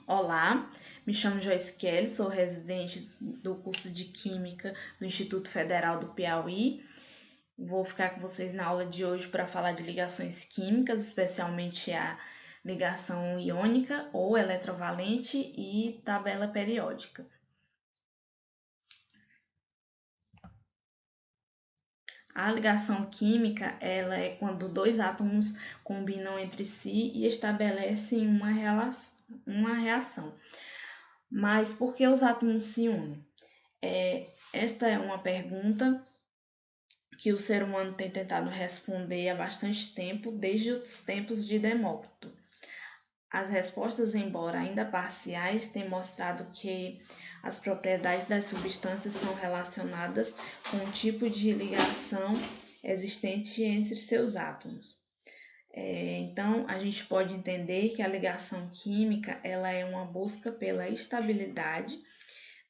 Olá, me chamo Joyce Kelly, sou residente do curso de Química do Instituto Federal do Piauí. Vou ficar com vocês na aula de hoje para falar de ligações químicas, especialmente a ligação iônica ou eletrovalente e tabela periódica. A ligação química ela é quando dois átomos combinam entre si e estabelecem uma reação. Mas por que os átomos se unem? Esta é uma pergunta que o ser humano tem tentado responder há bastante tempo, desde os tempos de Demócrito. As respostas, embora ainda parciais, têm mostrado que as propriedades das substâncias são relacionadas com o tipo de ligação existente entre seus átomos. Então, a gente pode entender que a ligação química ela é uma busca pela estabilidade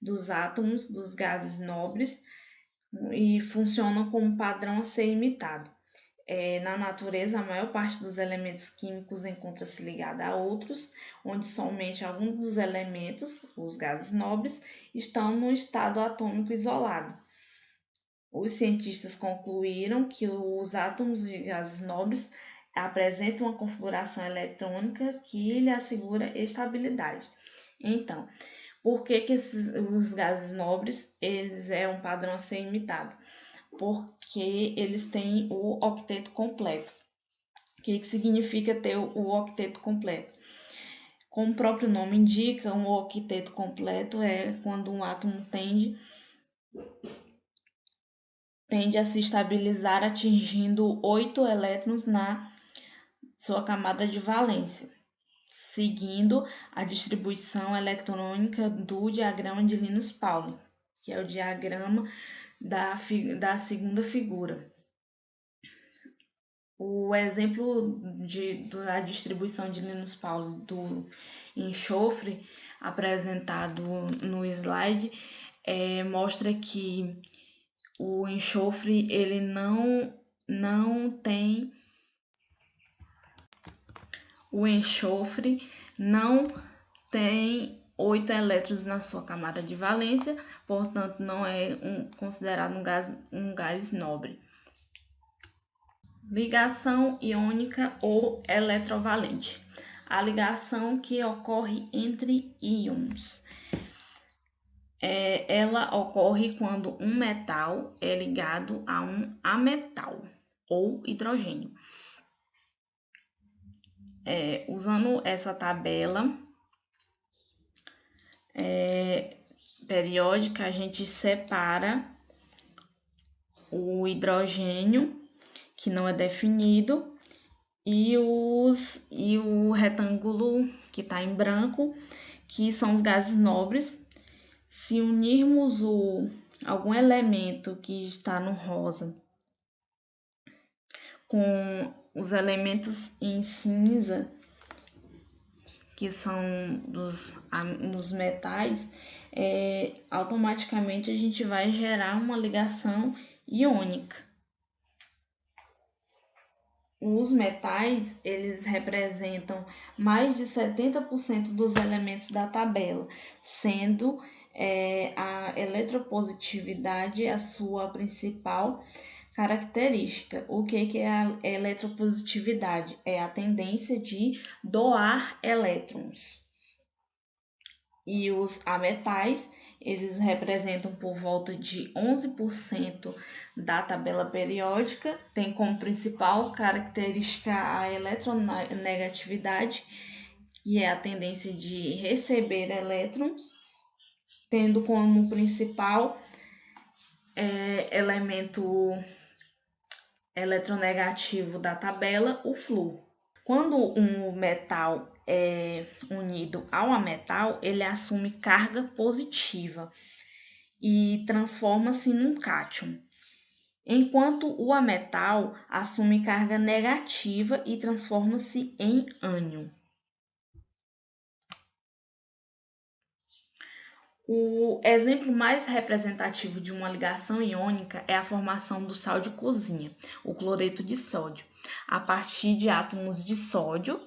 dos átomos dos gases nobres e funciona como um padrão a ser imitado. Na natureza, a maior parte dos elementos químicos encontra-se ligada a outros, onde somente alguns dos elementos, os gases nobres, estão no estado atômico isolado. Os cientistas concluíram que os átomos de gases nobres apresentam uma configuração eletrônica que lhe assegura estabilidade. Então, por que os gases nobres eles é um padrão a ser imitado? Porque eles têm o octeto completo. O que significa ter o octeto completo? Como o próprio nome indica, um octeto completo é quando um átomo tende a se estabilizar atingindo 8 elétrons na sua camada de valência, seguindo a distribuição eletrônica do diagrama de Linus-Pauling, que é o diagrama da segunda figura. O exemplo da distribuição de Linus-Pauling do enxofre apresentado no slide mostra que o enxofre ele não tem 8 elétrons na sua camada de valência, portanto não é considerado um gás nobre. Ligação iônica ou eletrovalente. A ligação que ocorre entre íons. Ela ocorre quando um metal é ligado a um ametal ou hidrogênio. Usando essa tabela periódica, a gente separa o hidrogênio, que não é definido, e o retângulo que está em branco, que são os gases nobres. Se unirmos algum elemento que está no rosa com os elementos em cinza, que são dos metais, automaticamente a gente vai gerar uma ligação iônica. Os metais, eles representam mais de 70% dos elementos da tabela, sendo a eletropositividade a sua principal característica. O que é a eletropositividade? É a tendência de doar elétrons. E os ametais, eles representam por volta de 11% da tabela periódica, tem como principal característica a eletronegatividade, que é a tendência de receber elétrons, tendo como principal elemento eletronegativo da tabela o flúor. Quando um metal é unido ao ametal, ele assume carga positiva e transforma-se num cátion, enquanto o ametal assume carga negativa e transforma-se em ânion. O exemplo mais representativo de uma ligação iônica é a formação do sal de cozinha, o cloreto de sódio, a partir de átomos de sódio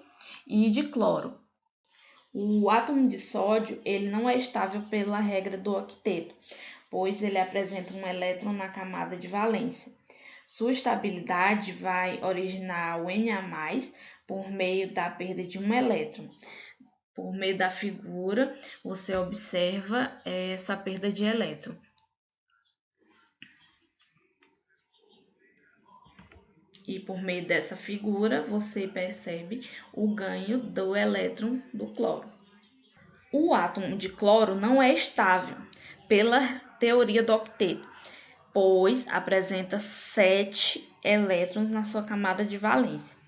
e de cloro. O átomo de sódio ele não é estável pela regra do octeto, pois ele apresenta um elétron na camada de valência. Sua estabilidade vai originar o Na+, por meio da perda de um elétron. Por meio da figura, você observa essa perda de elétron. E por meio dessa figura, você percebe o ganho do elétron do cloro. O átomo de cloro não é estável pela teoria do octeto, pois apresenta 7 elétrons na sua camada de valência.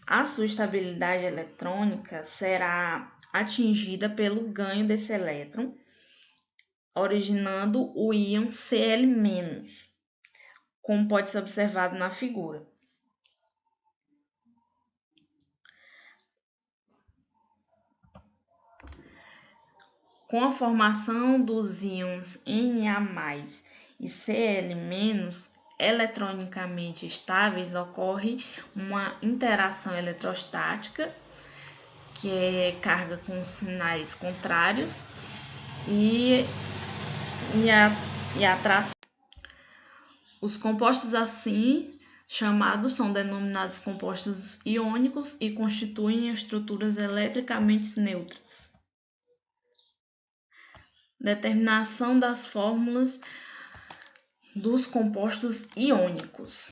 A sua estabilidade eletrônica será atingida pelo ganho desse elétron, originando o íon Cl-, como pode ser observado na figura. Com a formação dos íons Na+ e Cl-, eletronicamente estáveis, ocorre uma interação eletrostática, que é carga com sinais contrários, e a atração. Os compostos assim chamados são denominados compostos iônicos e constituem estruturas eletricamente neutras. Determinação das fórmulas dos compostos iônicos.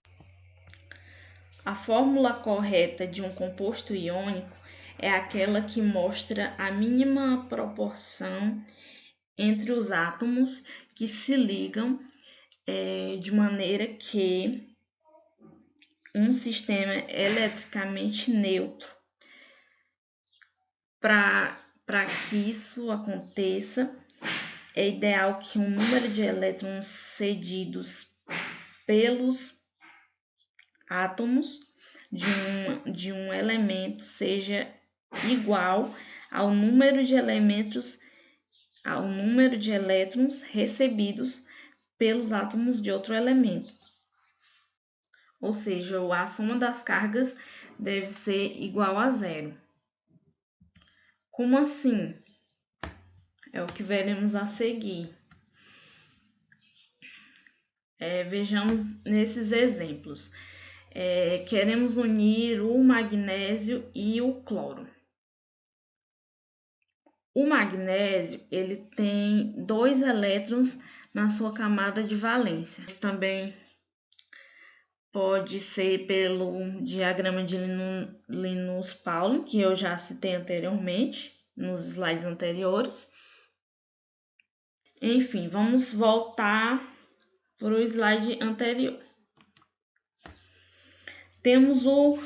A fórmula correta de um composto iônico é aquela que mostra a mínima proporção entre os átomos que se ligam de maneira que um sistema eletricamente neutro. Para que isso aconteça, é ideal que o número de elétrons cedidos pelos átomos de um elemento seja igual ao número de elétrons recebidos pelos átomos de outro elemento. Ou seja, a soma das cargas deve ser igual a zero. Como assim? É o que veremos a seguir. Vejamos nesses exemplos. Queremos unir o magnésio e o cloro. O magnésio ele tem 2 elétrons na sua camada de valência. Também pode ser pelo diagrama de Linus-Pauling, que eu já citei anteriormente, nos slides anteriores. Enfim, vamos voltar para o slide anterior. Temos o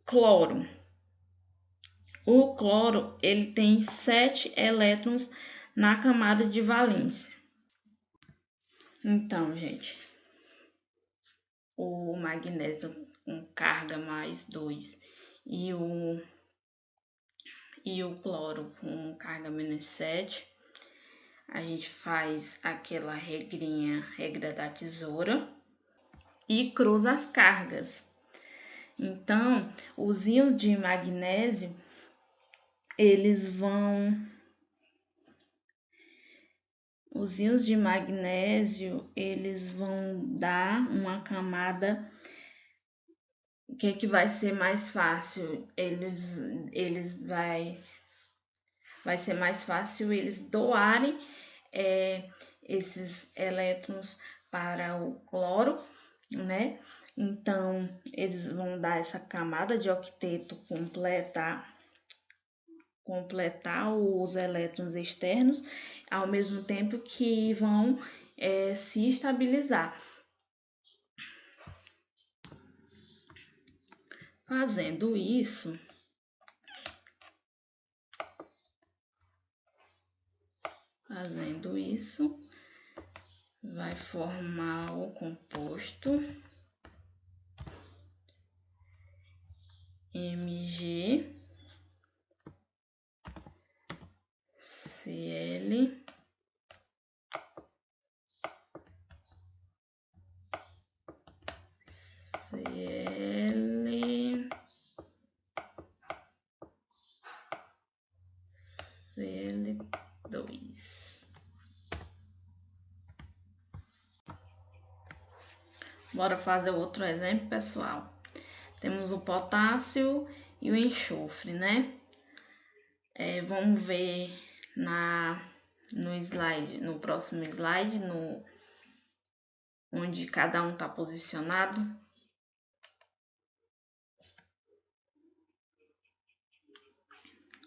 cloro. O cloro ele tem 7 elétrons na camada de valência. Então, gente, o magnésio com carga mais 2 e o cloro com carga menos 7, a gente faz aquela regra da tesoura e cruza as cargas. Então, os íons de magnésio eles vão dar uma camada que vai ser mais fácil. Vai ser mais fácil eles doarem esses elétrons para o cloro, né? Então, eles vão dar essa camada de octeto, completar os elétrons externos, ao mesmo tempo que vão se estabilizar. Fazendo isso, vai formar o composto MgCl, Cl2. Bora fazer outro exemplo, pessoal. Temos o potássio e o enxofre, né? Vamos ver no próximo slide, onde cada um está posicionado.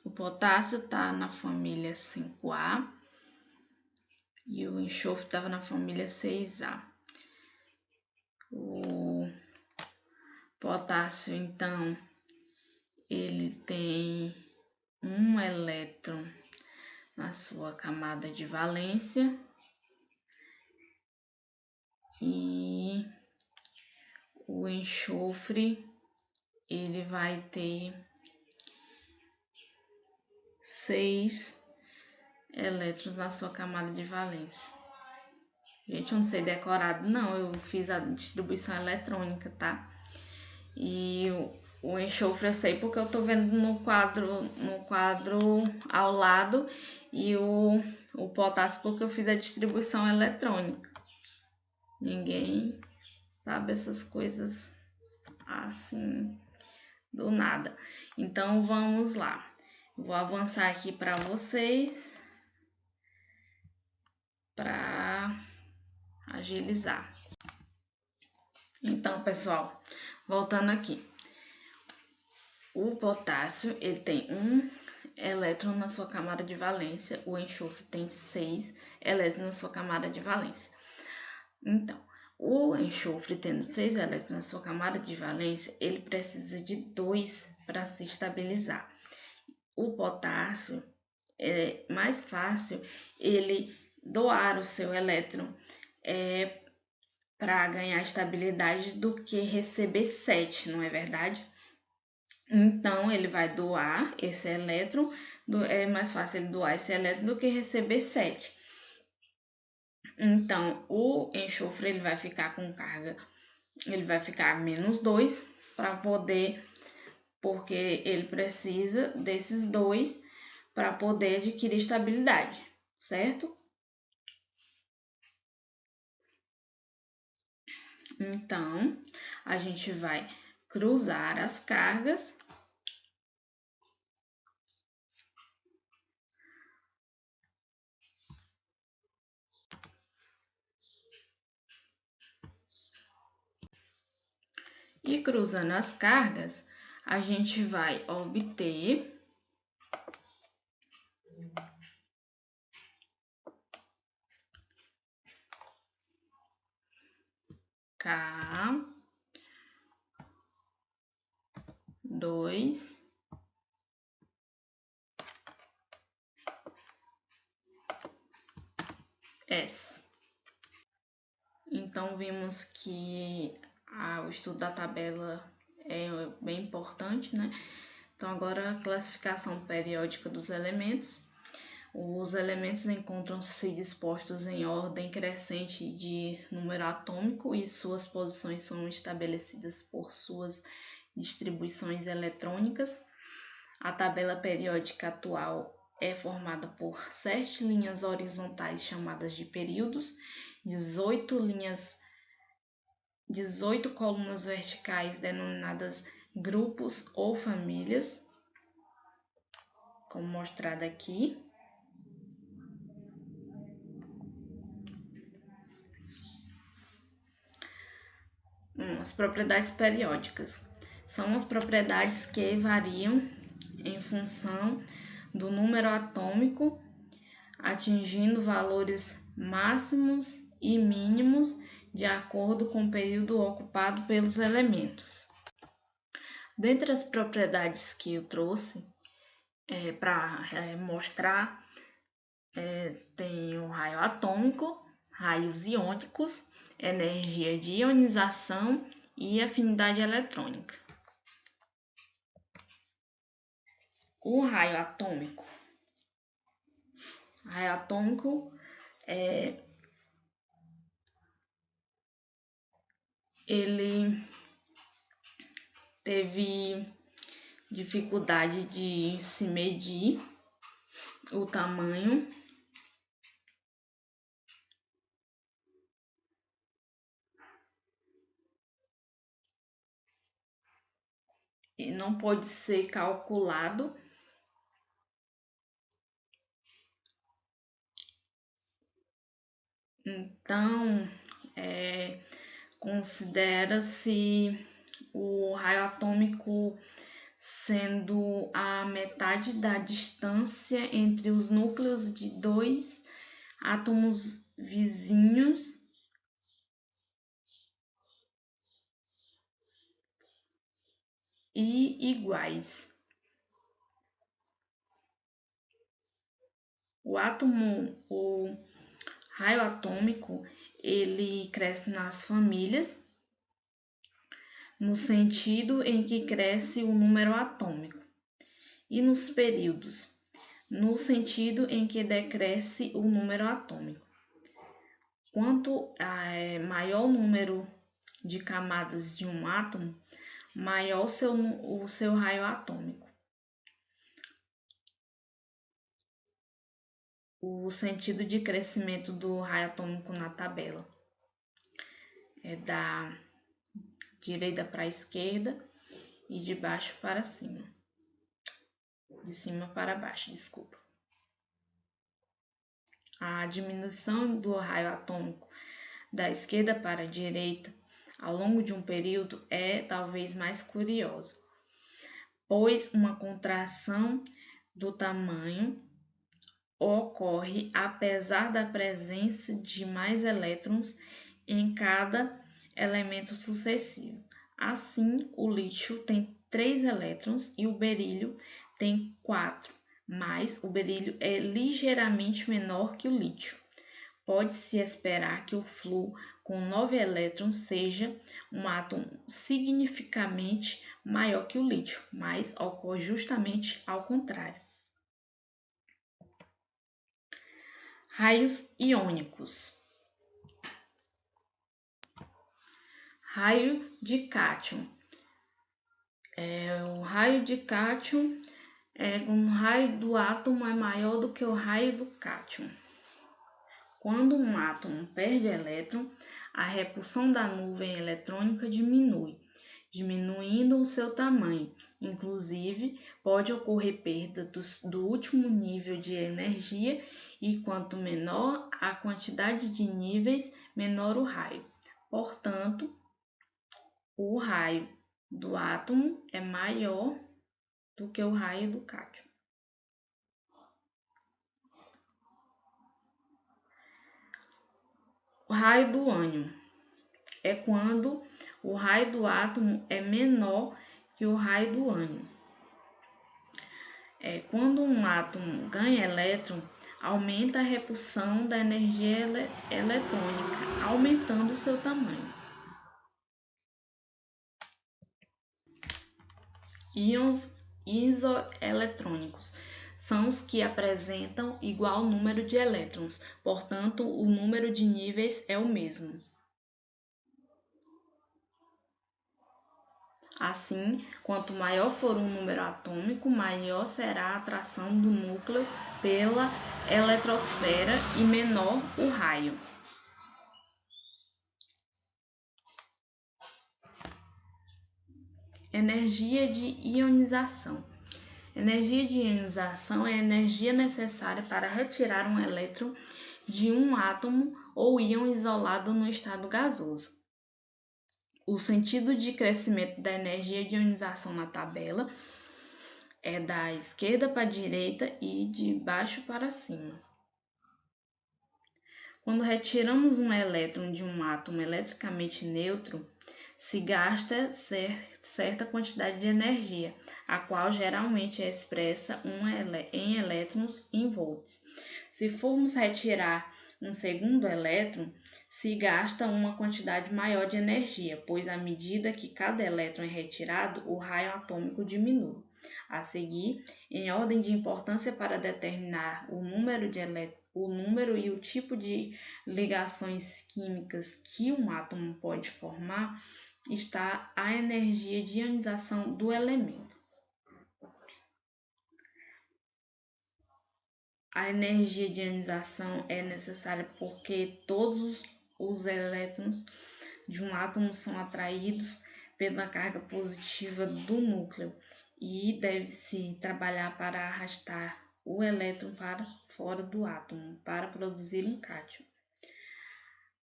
O potássio está na família 5A e o enxofre estava na família 6A. O potássio, então, ele tem um elétron na sua camada de valência e o enxofre ele vai ter 6 elétrons na sua camada de valência. Gente, eu não sei decorado não, eu fiz a distribuição eletrônica, tá? E o enxofre eu sei porque eu tô vendo no quadro ao lado, e o potássio porque eu fiz a distribuição eletrônica. Ninguém sabe essas coisas assim do nada. Então vamos lá. Vou avançar aqui para vocês para agilizar. Então, pessoal, voltando aqui. O potássio, ele tem um elétron na sua camada de valência, o enxofre tem 6 elétrons na sua camada de valência. Então, o enxofre tendo 6 elétrons na sua camada de valência, ele precisa de 2 para se estabilizar. O potássio é mais fácil ele doar o seu elétron para ganhar estabilidade do que receber 7, não é verdade? Então, ele vai doar esse elétron, é mais fácil ele doar esse elétron do que receber 7. Então, o enxofre ele vai ficar com carga, ele vai ficar -2 para poder, porque ele precisa desses 2 para poder adquirir estabilidade, certo? Então, a gente vai cruzar as cargas e cruzando as cargas, a gente vai obter K2 S. Então, vimos que o estudo da tabela é bem importante, né? Então, agora a classificação periódica dos elementos. Os elementos encontram-se dispostos em ordem crescente de número atômico e suas posições são estabelecidas por suas distribuições eletrônicas. A tabela periódica atual é formada por 7 linhas horizontais chamadas de períodos, 18 colunas verticais denominadas grupos ou famílias, como mostrado aqui. As propriedades periódicas são as propriedades que variam em função do número atômico, atingindo valores máximos e mínimos de acordo com o período ocupado pelos elementos. Dentre as propriedades que eu trouxe para mostrar, tem o raio atômico, raios iônicos, energia de ionização e afinidade eletrônica. O raio atômico. Ele teve dificuldade de se medir o tamanho e não pode ser calculado. Então, considera-se o raio atômico sendo a metade da distância entre os núcleos de dois átomos vizinhos e iguais. O raio atômico, ele cresce nas famílias, no sentido em que cresce o número atômico, e nos períodos, no sentido em que decresce o número atômico. Quanto maior o número de camadas de um átomo, maior o seu raio atômico. O sentido de crescimento do raio atômico na tabela é da direita para a esquerda e de baixo para cima. De cima para baixo, desculpa. A diminuição do raio atômico da esquerda para a direita ao longo de um período é talvez mais curiosa, pois uma contração do tamanho ocorre apesar da presença de mais elétrons em cada elemento sucessivo. Assim, o lítio tem 3 elétrons e o berílio tem 4, mas o berílio é ligeiramente menor que o lítio. Pode-se esperar que o flúor com 9 elétrons seja um átomo significativamente maior que o lítio, mas ocorre justamente ao contrário. Raios iônicos. Raio de cátion. O raio de cátion o raio do átomo é maior do que o raio do cátion. Quando um átomo perde elétron, a repulsão da nuvem eletrônica diminui, diminuindo o seu tamanho. Inclusive, pode ocorrer perda do último nível de energia e quanto menor a quantidade de níveis, menor o raio. Portanto, o raio do átomo é maior do que o raio do cátion. O raio do ânion é quando o raio do átomo é menor que o raio do ânion. Quando um átomo ganha elétron, aumenta a repulsão da energia eletrônica, aumentando o seu tamanho. Íons isoeletrônicos são os que apresentam igual número de elétrons, portanto, o número de níveis é o mesmo. Assim, quanto maior for o número atômico, maior será a atração do núcleo pela eletrosfera e menor o raio. Energia de ionização. Energia de ionização é a energia necessária para retirar um elétron de um átomo ou íon isolado no estado gasoso. O sentido de crescimento da energia de ionização na tabela é da esquerda para a direita e de baixo para cima. Quando retiramos um elétron de um átomo eletricamente neutro, se gasta certa quantidade de energia, a qual geralmente é expressa em elétrons em volts. Se formos retirar um segundo elétron, se gasta uma quantidade maior de energia, pois à medida que cada elétron é retirado, o raio atômico diminui. A seguir, em ordem de importância para determinar o número e o tipo de ligações químicas que um átomo pode formar, está a energia de ionização do elemento. A energia de ionização é necessária porque todos os elétrons de um átomo são atraídos pela carga positiva do núcleo e deve-se trabalhar para arrastar o elétron para fora do átomo para produzir um cátion.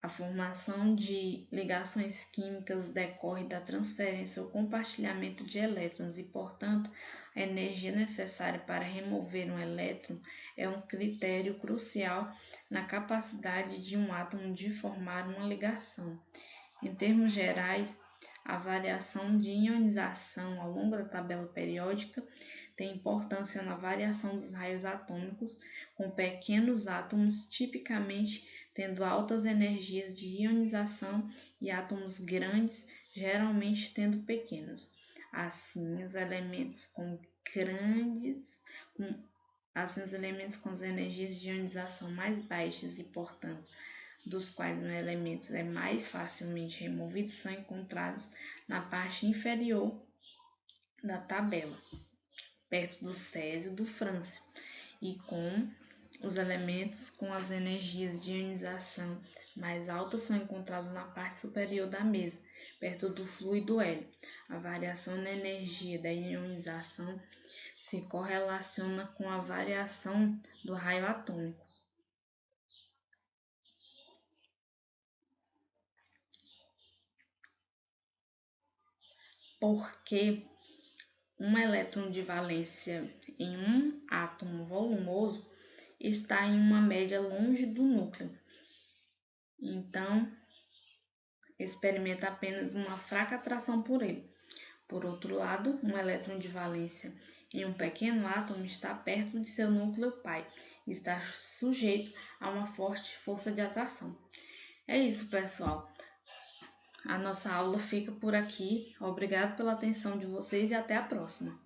A formação de ligações químicas decorre da transferência ou compartilhamento de elétrons e, portanto, a energia necessária para remover um elétron é um critério crucial na capacidade de um átomo de formar uma ligação. Em termos gerais, a variação de ionização ao longo da tabela periódica tem importância na variação dos raios atômicos, com pequenos átomos tipicamente tendo altas energias de ionização e átomos grandes geralmente tendo pequenos. Assim, os elementos com as energias de ionização mais baixas e, portanto, dos quais um elemento é mais facilmente removido, são encontrados na parte inferior da tabela, perto do césio e do frâncio, e com os elementos com as energias de ionização mais altas são encontrados na parte superior da mesa, perto do fluido hélio. A variação na energia da ionização se correlaciona com a variação do raio atômico. Porque um elétron de valência em um átomo volumoso está em uma média longe do núcleo. Então, experimenta apenas uma fraca atração por ele. Por outro lado, um elétron de valência em um pequeno átomo está perto de seu núcleo pai e está sujeito a uma forte força de atração. É isso, pessoal. A nossa aula fica por aqui. Obrigado pela atenção de vocês e até a próxima.